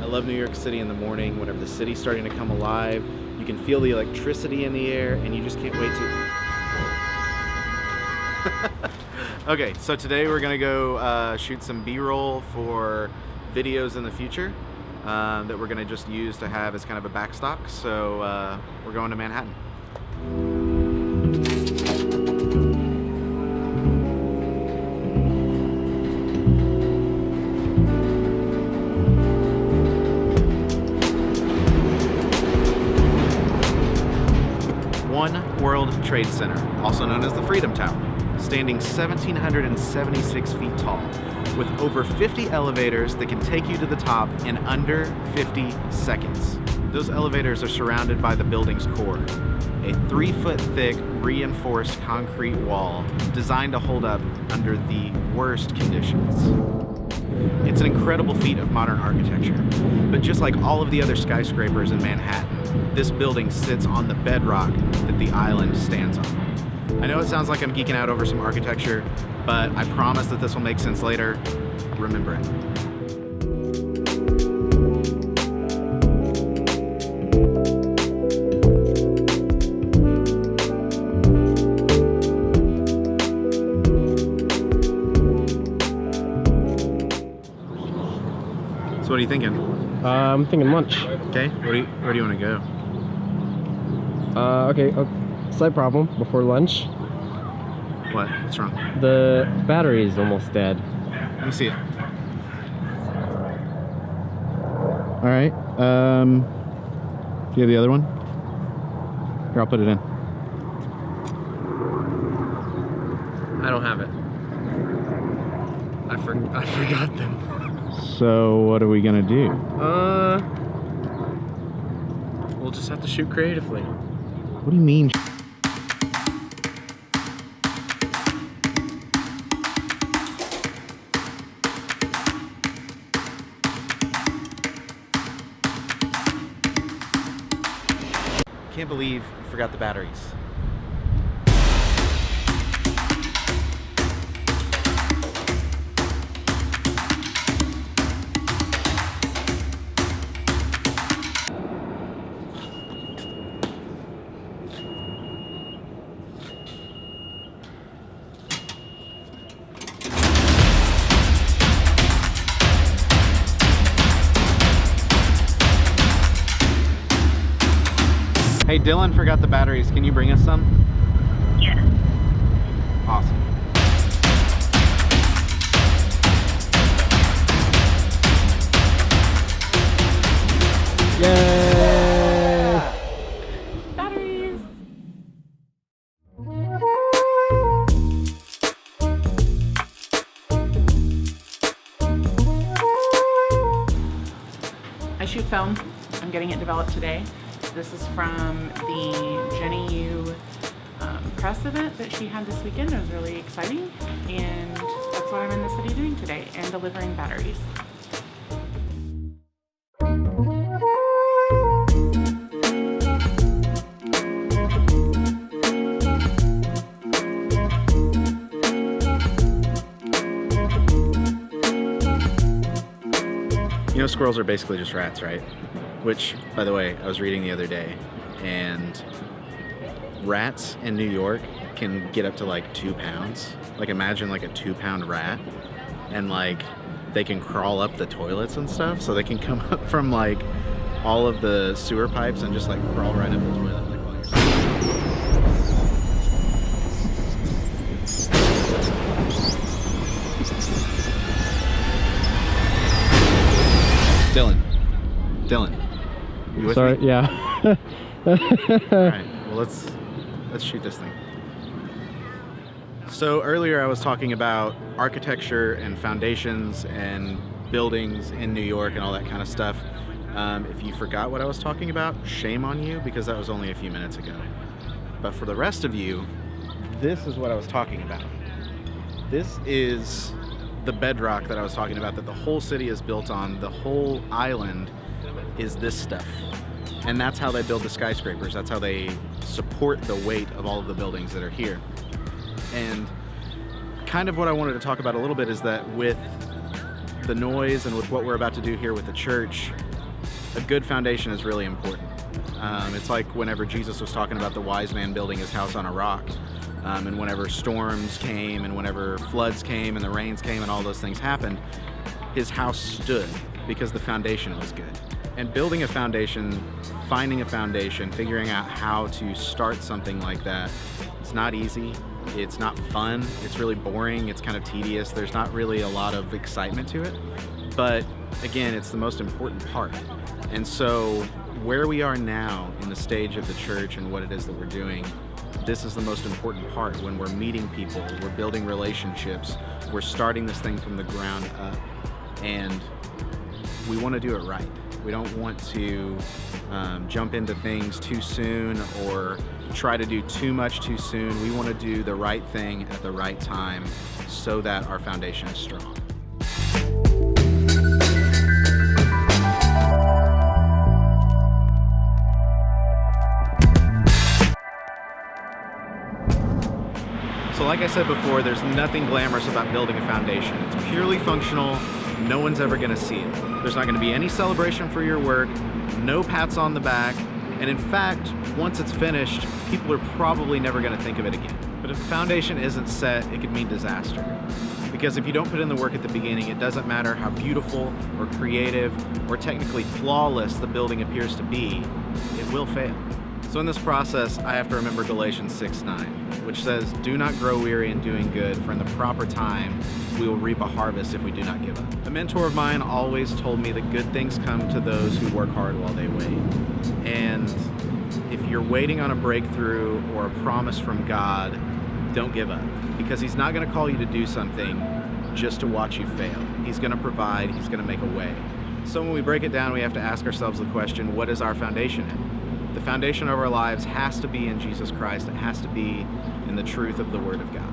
love New York City in the morning, whenever the city's starting to come alive. You can feel the electricity in the air, and you just can't wait to... Okay, so today we're gonna go shoot some B-roll for videos in the future that we're gonna just use to have as kind of a backstop. So we're going to Manhattan. One World Trade Center, also known as the Freedom Tower, standing 1,776 feet tall, with over 50 elevators that can take you to the top in under 50 seconds. Those elevators are surrounded by the building's core, a 3-foot thick reinforced concrete wall designed to hold up under the worst conditions. It's an incredible feat of modern architecture, but just like all of the other skyscrapers in Manhattan, this building sits on the bedrock that the island stands on. I know it sounds like I'm geeking out over some architecture, but I promise that this will make sense later. Remember it. So what are you thinking? I'm thinking lunch. Okay, where do you want to go? Okay, slight problem before lunch. What? What's wrong? The battery is almost dead. Let me see it. All right. Do you have the other one? Here, I'll put it in. I don't have it. I forgot them. So what are we gonna do? We'll just have to shoot creatively. What do you mean? Can't believe you forgot the batteries. Hey, Dylan forgot the batteries. Can you bring us some? Yeah. Awesome. Yay! Batteries. I shoot film. I'm getting it developed today. This is from the Jenny Yu press event that she had this weekend. It was really exciting, and that's what I'm in the city doing today, and delivering batteries. You know, squirrels are basically just rats, right? Which, by the way, I was reading the other day, and rats in New York can get up to like 2 pounds. Like, imagine like a 2-pound rat, and like they can crawl up the toilets and stuff, so they can come up from like all of the sewer pipes and just like crawl right up the toilet like while you're Dylan, you with Sorry, me? yeah. Alright, well let's shoot this thing. So earlier I was talking about architecture and foundations and buildings in New York and all that kind of stuff. If you forgot what I was talking about, shame on you, because that was only a few minutes ago. But for the rest of you, this is what I was talking about. This is the bedrock that I was talking about, that the whole city is built on. The whole island is this stuff. And that's how they build the skyscrapers. That's how they support the weight of all of the buildings that are here. And kind of what I wanted to talk about a little bit is that with the noise and with what we're about to do here with the church, a good foundation is really important. It's like whenever Jesus was talking about the wise man building his house on a rock, and whenever storms came and whenever floods came and the rains came and all those things happened, his house stood because the foundation was good. And building a foundation, finding a foundation, figuring out how to start something like that, it's not easy. It's not fun. It's really boring. It's kind of tedious. There's not really a lot of excitement to it. But again, it's the most important part. And so where we are now in the stage of the church and what it is that we're doing, this is the most important part. When we're meeting people, we're building relationships, we're starting this thing from the ground up, and we want to do it right. We don't want to jump into things too soon or try to do too much too soon. We want to do the right thing at the right time so that our foundation is strong. So like I said before, there's nothing glamorous about building a foundation. It's purely functional. No one's ever going to see it. There's not going to be any celebration for your work, no pats on the back, and in fact, once it's finished, people are probably never going to think of it again. But if the foundation isn't set, it could mean disaster. Because if you don't put in the work at the beginning, it doesn't matter how beautiful or creative or technically flawless the building appears to be, it will fail. So in this process, I have to remember Galatians 6:9, which says, "Do not grow weary in doing good, for in the proper time we will reap a harvest if we do not give up." A mentor of mine always told me that good things come to those who work hard while they wait. And if you're waiting on a breakthrough or a promise from God, don't give up, because He's not going to call you to do something just to watch you fail. He's going to provide, He's going to make a way. So when we break it down, we have to ask ourselves the question, what is our foundation in? The foundation of our lives has to be in Jesus Christ. It has to be in the truth of the Word of God.